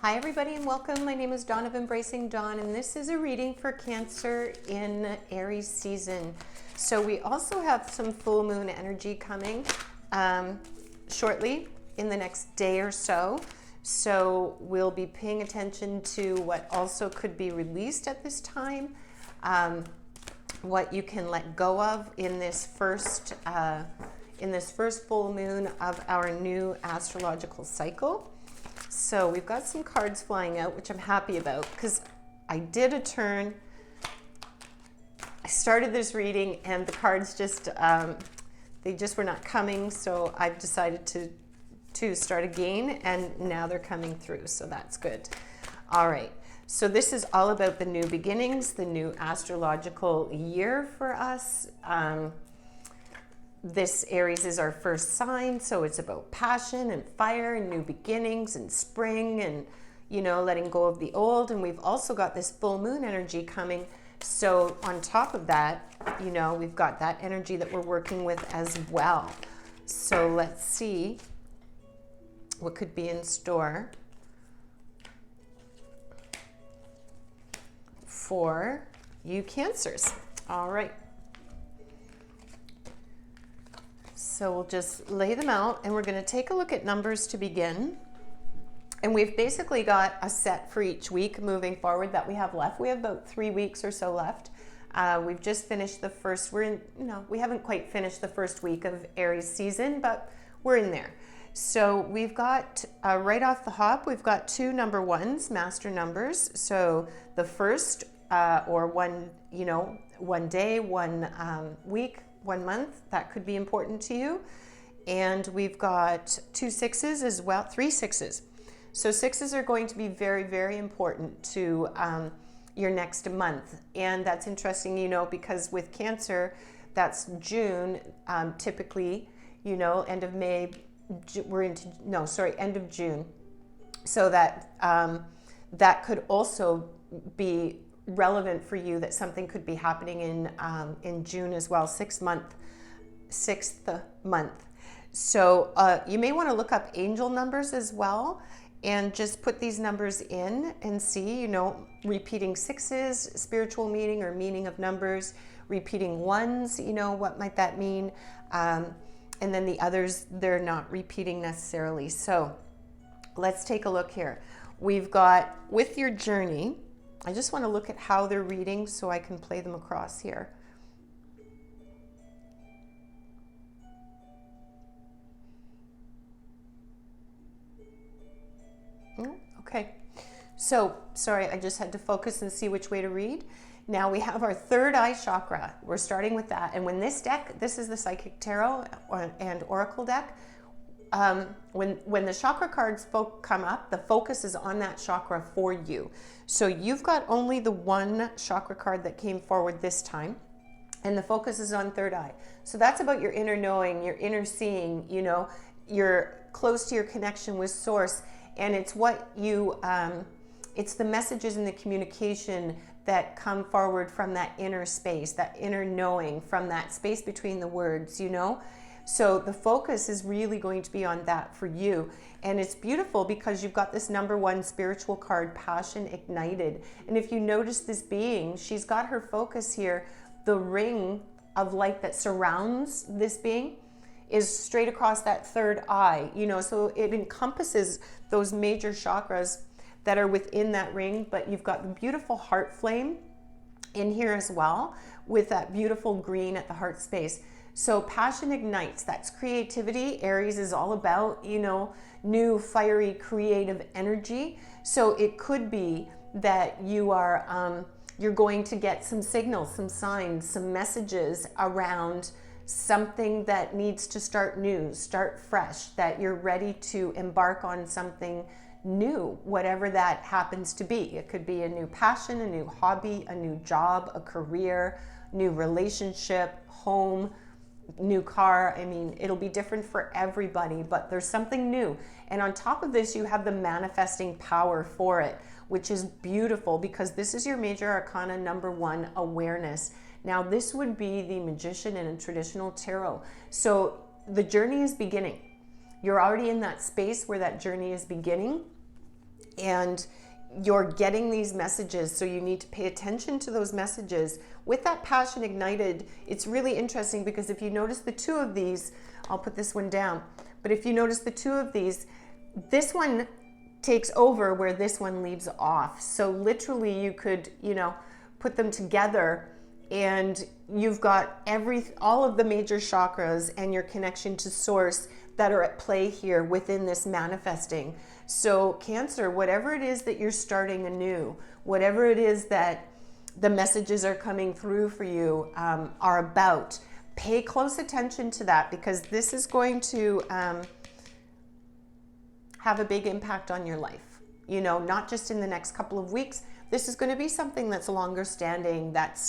Hi everybody and welcome. My name is Dawn of Embracing Dawn and this is a reading for Cancer in Aries season. So we also have some full moon energy coming shortly in the next day or so. So we'll be paying attention to what also could be released at this time, what you can let go of in this first full moon of our new astrological cycle. So we've got some cards flying out, which I'm happy about because I did a turn. I started this reading and the cards just, they just were not coming. So I've decided to start again and now they're coming through. So that's good. All right. So this is all about the new beginnings, the new astrological year for us. This Aries is our first sign, so it's about passion and fire and new beginnings and spring and, you know, letting go of the old. And we've also got this full moon energy coming. So on top of that, you know, we've got that energy that we're working with as well. So let's see what could be in store for you Cancers. All right. So we'll just lay them out and we're going to take a look at numbers to begin. And we've basically got a set for each week moving forward that we have left. We have about 3 weeks or so left. We've just finished the first, we haven't quite finished the first week of Aries season, but we're in there. So we've got, right off the hop, we've got 2 number ones, master numbers. So the first, or one day, 1 week, 1 month, that could be important to you. And we've got 2 sixes as well, 3 sixes. So sixes are going to be very, very important to your next month. And that's interesting, you know, because with Cancer, that's June, typically, you know, end of May, end of June. So that that could also be relevant for you, that something could be happening in June as well, sixth month. So you may want to look up angel numbers as well and just put these numbers in and see, you know, repeating sixes, spiritual meaning or meaning of numbers, repeating ones, you know, what might that mean? And then the others, they're not repeating necessarily. So let's take a look here. We've got, with your journey, I just want to look at how they're reading so I can play them across here. Okay. So, sorry, I just had to focus and see which way to read. Now we have our third eye chakra. We're starting with that. And when this deck, this is the Psychic Tarot and Oracle deck. When the chakra cards come up, the focus is on that chakra for you. So you've got only the 1 chakra card that came forward this time, and the focus is on third eye. So that's about your inner knowing, your inner seeing, you know, you're close to your connection with source, and it's what you, it's the messages and the communication that come forward from that inner space, that inner knowing, from that space between the words, you know. So the focus is really going to be on that for you. And it's beautiful because you've got this number 1 spiritual card, Passion Ignited. And if you notice this being, she's got her focus here. The ring of light that surrounds this being is straight across that third eye, you know, so it encompasses those major chakras that are within that ring, but you've got the beautiful heart flame in here as well with that beautiful green at the heart space. So passion ignites, that's creativity. Aries is all about, you know, new, fiery, creative energy. So it could be that you are, you're going to get some signals, some signs, some messages around something that needs to start new, start fresh, that you're ready to embark on something new, whatever that happens to be. It could be a new passion, a new hobby, a new job, a career, new relationship, home, new car. I mean, it'll be different for everybody, but there's something new. And on top of this, you have the manifesting power for it, which is beautiful because this is your major arcana number 1, awareness. Now, this would be the magician in a traditional tarot. So the journey is beginning. You're already in that space where that journey is beginning. and you're getting these messages, so you need to pay attention to those messages. With that passion ignited, it's really interesting because if you notice the two of these, I'll put this one down, but if you notice the two of these, this one takes over where this one leaves off. So literally you could, put them together, and you've got all of the major chakras and your connection to source that are at play here within this manifesting. So Cancer, whatever it is that you're starting anew, whatever it is that the messages are coming through for you are about, pay close attention to that, because this is going to have a big impact on your life. Not just in the next couple of weeks. This is going to be something that's longer standing, that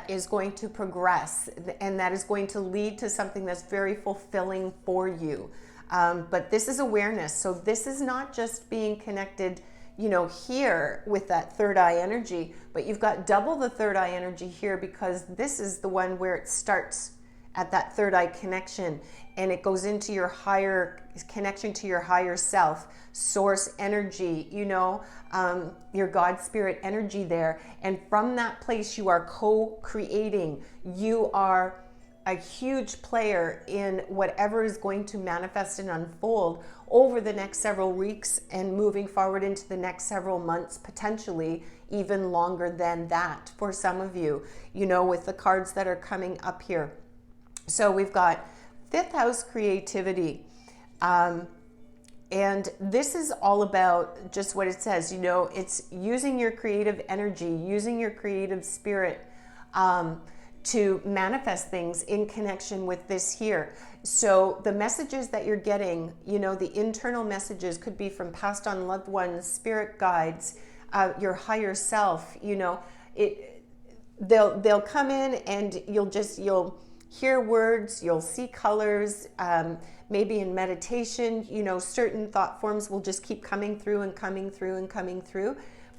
is going to progress, and that is going to lead to something that's very fulfilling for you. But this is awareness. So this is not just being connected, here with that third eye energy, but you've got double the third eye energy here, because this is the one where it starts at that third eye connection, and it goes into your higher connection to your higher self, source energy, your God spirit energy there. And from that place, you are co-creating. You are a huge player in whatever is going to manifest and unfold over the next several weeks and moving forward into the next several months, potentially even longer than that for some of you, with the cards that are coming up here. So we've got fifth house creativity. And this is all about just what it says, it's using your creative energy, using your creative spirit to manifest things in connection with this here. So the messages that you're getting, the internal messages could be from passed on loved ones, spirit guides, your higher self, they'll come in and you'll hear words, you'll see colors, maybe in meditation, certain thought forms will just keep coming through and coming through and coming through.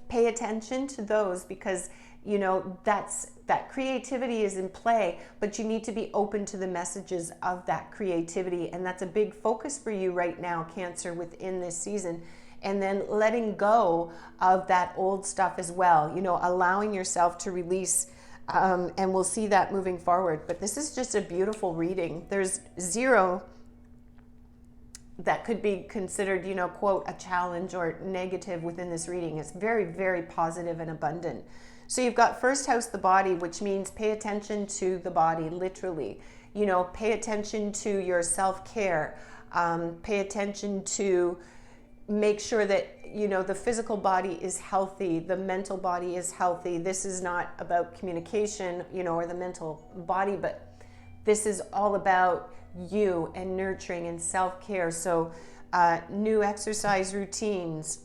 Pay attention to those, because that creativity is in play, but you need to be open to the messages of that creativity. And that's a big focus for you right now, Cancer, within this season. And then letting go of that old stuff as well, allowing yourself to release. And we'll see that moving forward. But this is just a beautiful reading. There's zero that could be considered, quote, a challenge or negative within this reading. It's very, very positive and abundant. So you've got first house, the body, which means pay attention to the body, literally. Pay attention to your self-care. Pay attention to make sure that the physical body is healthy, the mental body is healthy. This is not about communication, or the mental body, but this is all about you and nurturing and self-care. So new exercise routines,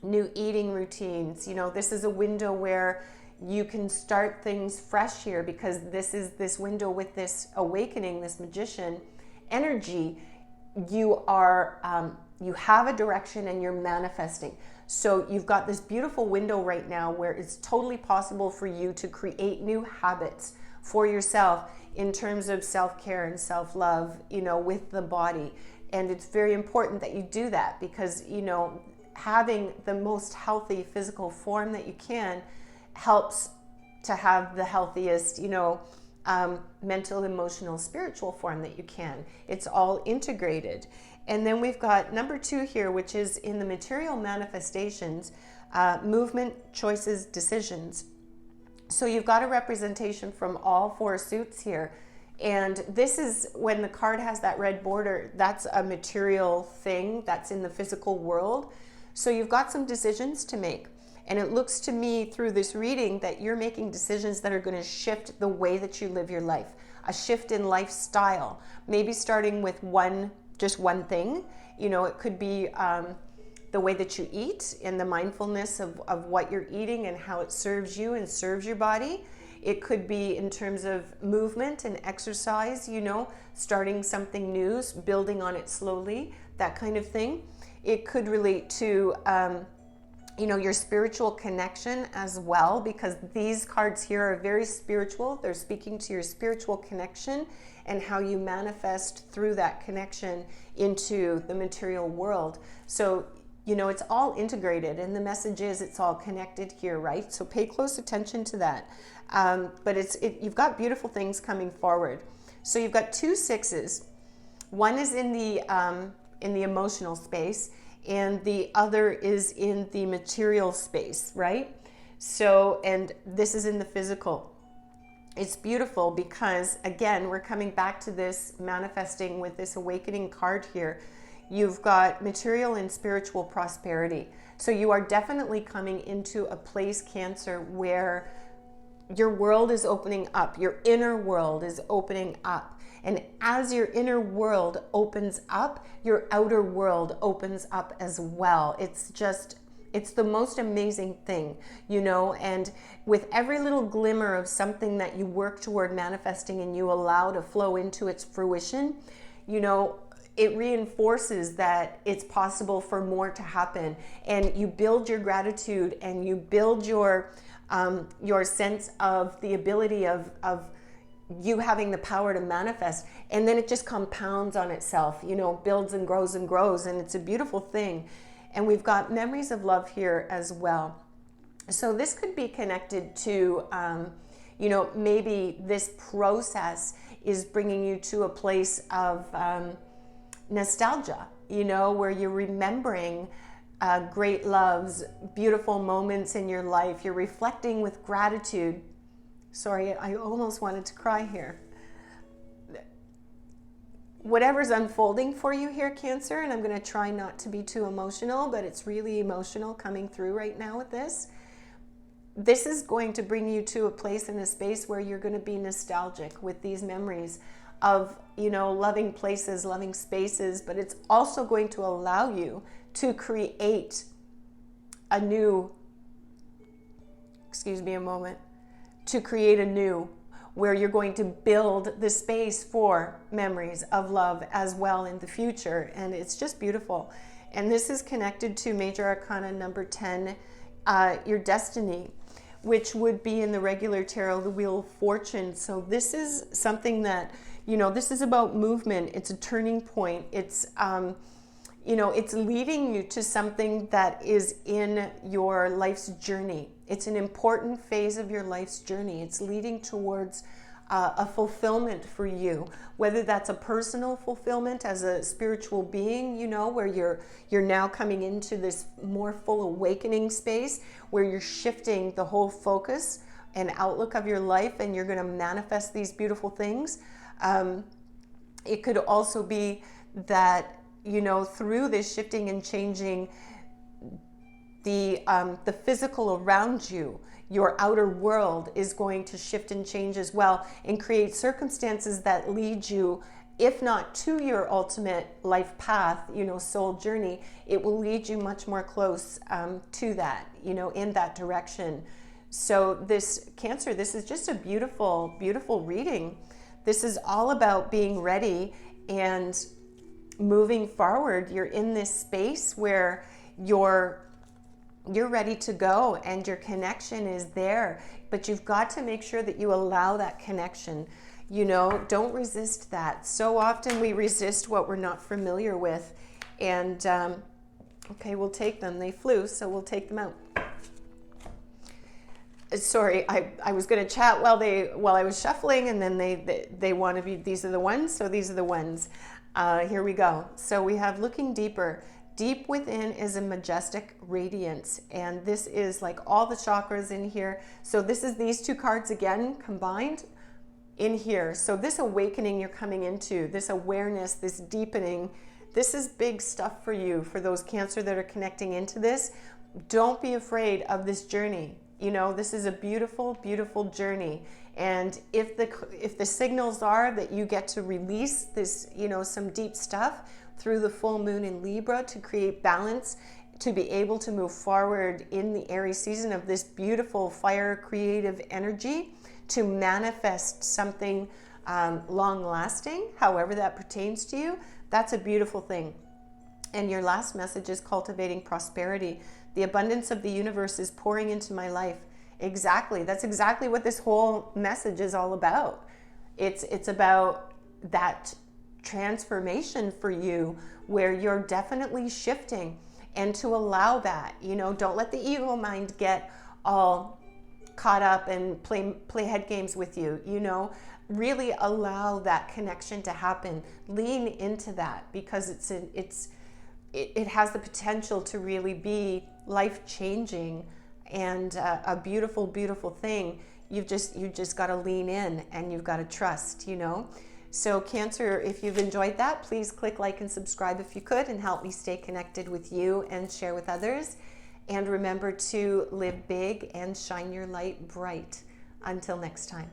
new eating routines. This is a window where you can start things fresh here, because this is this window with this awakening, this magician energy. You have a direction and you're manifesting. So you've got this beautiful window right now where it's totally possible for you to create new habits for yourself in terms of self-care and self-love, with the body. And it's very important that you do that, because, having the most healthy physical form that you can helps to have the healthiest, mental, emotional, spiritual form that you can. It's all integrated. And then we've got number 2 here, which is in the material manifestations, movement, choices, decisions. So you've got a representation from all 4 suits here. And this is when the card has that red border, that's a material thing that's in the physical world. So you've got some decisions to make. And it looks to me through this reading that you're making decisions that are going to shift the way that you live your life, a shift in lifestyle, maybe starting with just one thing. It could be the way that you eat and the mindfulness of what you're eating and how it serves you and serves your body. It could be in terms of movement and exercise, starting something new, building on it slowly, that kind of thing. It could relate to your spiritual connection as well, because these cards here are very spiritual. They're speaking to your spiritual connection and how you manifest through that connection into the material world. So, it's all integrated, and the message is it's all connected here, right? So pay close attention to that. But you've got beautiful things coming forward. So you've got 2 6s. One is in the emotional space, and the other is in the material space, right? So, and this is in the physical. It's beautiful because, again, we're coming back to this manifesting with this awakening card here. You've got material and spiritual prosperity. So you are definitely coming into a place, Cancer, where your world is opening up. Your inner world is opening up. And as your inner world opens up, your outer world opens up as well. It's the most amazing thing, and with every little glimmer of something that you work toward manifesting and you allow to flow into its fruition, it reinforces that it's possible for more to happen. And you build your gratitude, and you build your sense of the ability of you having the power to manifest, and then it just compounds on itself, builds and grows, and it's a beautiful thing. And we've got memories of love here as well. So this could be connected to, maybe this process is bringing you to a place of nostalgia, where you're remembering great loves, beautiful moments in your life. You're reflecting with gratitude. Sorry, I almost wanted to cry here. Whatever's unfolding for you here, Cancer, and I'm going to try not to be too emotional, but it's really emotional coming through right now with this. This is going to bring you to a place in a space where you're going to be nostalgic with these memories of, loving places, loving spaces, but it's also going to allow you to create a new, where you're going to build the space for memories of love as well in the future. And it's just beautiful. And this is connected to Major Arcana number 10, your destiny, which would be in the regular tarot, the Wheel of Fortune. So this is something that, this is about movement. It's a turning point. It's, it's leading you to something that is in your life's journey. It's an important phase of your life's journey. It's leading towards a fulfillment for you, whether that's a personal fulfillment as a spiritual being, where you're now coming into this more full awakening space, where you're shifting the whole focus and outlook of your life, and you're going to manifest these beautiful things. It could also be that, through this shifting and changing, the physical around you, your outer world is going to shift and change as well, and create circumstances that lead you, if not to your ultimate life path, soul journey, it will lead you much more close to that, in that direction. So this Cancer, this is just a beautiful, beautiful reading. This is all about being ready and moving forward. You're in this space where you're ready to go and your connection is there, but you've got to make sure that you allow that connection. Don't resist that. So often we resist what we're not familiar with, and okay, we'll take them. They flew, so we'll take them out. Sorry, I was going to chat while I was shuffling, and then they want to be, these are the ones, so these are the ones. Here we go. So we have looking deeper. Deep within is a majestic radiance, and this is like all the chakras in here. So this is these 2 cards again combined in here. So this awakening you're coming into, this awareness, this deepening, this is big stuff for you, for those Cancer that are connecting into this. Don't be afraid of this journey. This is a beautiful, beautiful journey. And if the signals are that you get to release this, some deep stuff through the full moon in Libra to create balance, to be able to move forward in the Aries season of this beautiful fire creative energy, to manifest something long lasting, however that pertains to you, that's a beautiful thing. And your last message is cultivating prosperity. The abundance of the universe is pouring into my life. Exactly. That's exactly what this whole message is all about. It's about that transformation for you where you're definitely shifting, and to allow that, don't let the ego mind get all caught up and play head games with you, really allow that connection to happen. Lean into that, because it has the potential to really be life changing and a beautiful, beautiful thing. You just got to lean in, and you've got to trust, So Cancer, if you've enjoyed that, please click like and subscribe if you could, and help me stay connected with you and share with others. And remember to live big and shine your light bright. Until next time.